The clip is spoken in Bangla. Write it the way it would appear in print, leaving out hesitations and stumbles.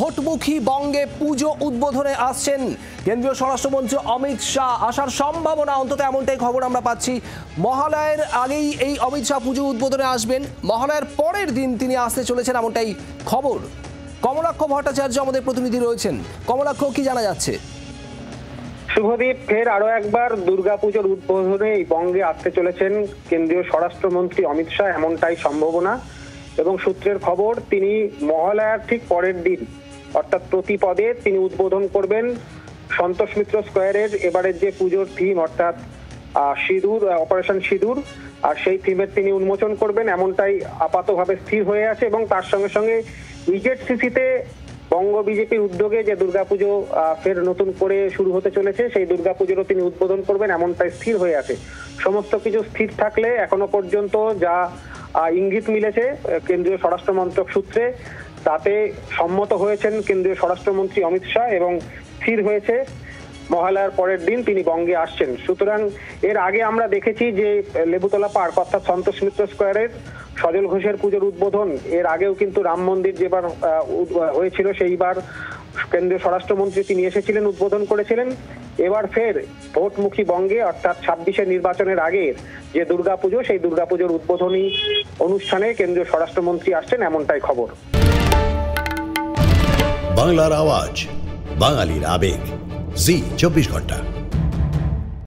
ভোটমুখী বঙ্গে পুজো উদ্বোধনে আসছেন কেন্দ্রীয় স্বরাষ্ট্রমন্ত্রী অমিত শাহ। আসার সম্ভাবনা, অন্তত এমনটাই খবর আমরা পাচ্ছি। মহালয়ের আগেই এই অমিত শাহ পুজো উদ্বোধনে আসবেন, মহালয়ের পরের দিন তিনি আসতে চলেছেন এমনটাই খবর। কমলাক্ষ ভট্টাচার্য আমাদের প্রতিনিধি রয়েছেন। কমলাক্ষ, কি জানা যাচ্ছে? শুভদীপ, ফের আরো একবার দুর্গাপুজোর উদ্বোধনে এই বঙ্গে আসতে চলেছেন কেন্দ্রীয় স্বরাষ্ট্রমন্ত্রী অমিত শাহ, এমনটাই সম্ভাবনা। এবং সূত্রের খবর, তিনি মহালয়ার ঠিক পরের দিন অর্থাৎ প্রতিপদে তিনি উদ্বোধন করবেন সন্তোষ মিত্র স্কোয়ারের এবারের যে পুজোর থিম অর্থাৎ সিঁদুর, অপারেশন সিঁদুর, আর সেই থিমের তিনি উন্মোচন করবেন, এমনটাই আপাতভাবে স্থির হয়ে আছে। এবং তার সঙ্গে সঙ্গে ইজেডসিসিতে বঙ্গ বিজেপির উদ্যোগে যে দুর্গাপুজো ফের নতুন করে শুরু হতে চলেছে, সেই দুর্গাপুজোরও তিনি উদ্বোধন করবেন, এমনটাই স্থির হয়ে আছে। সমস্ত কিছু স্থির থাকলে এখনো পর্যন্ত যা ইঙ্গিত মিলেছে কেন্দ্রীয় স্বরাষ্ট্র মন্ত্রক সূত্রে, তাতে সম্মত হয়েছেন কেন্দ্রীয় স্বরাষ্ট্রমন্ত্রী অমিত শাহ এবং স্থির হয়েছে মহালয়ার পরের দিন তিনি বঙ্গে আসছেন। সুতরাং এর আগে আমরা দেখেছি যে লেবুতলা পার্ক অর্থাৎ সন্তোষ মিত্র স্কোয়ারের সজল ঘোষের পুজোর উদ্বোধন, এর আগেও কিন্তু রাম মন্দির যেবার হয়েছিল সেইবার কেন্দ্রীয় স্বরাষ্ট্রমন্ত্রী তিনি এসেছিলেন, উদ্বোধন করেছিলেন। এবার ফের ভোটমুখী বঙ্গে অর্থাৎ ২৬শে নির্বাচনের আগের যে দুর্গাপুজো, সেই দুর্গাপুজোর উদ্বোধনী অনুষ্ঠানে কেন্দ্রীয় স্বরাষ্ট্রমন্ত্রী আসছেন, এমনটাই খবর। বাংলার আওয়াজ, বাঙালির আবেগ, জি ২৪ ঘন্টা।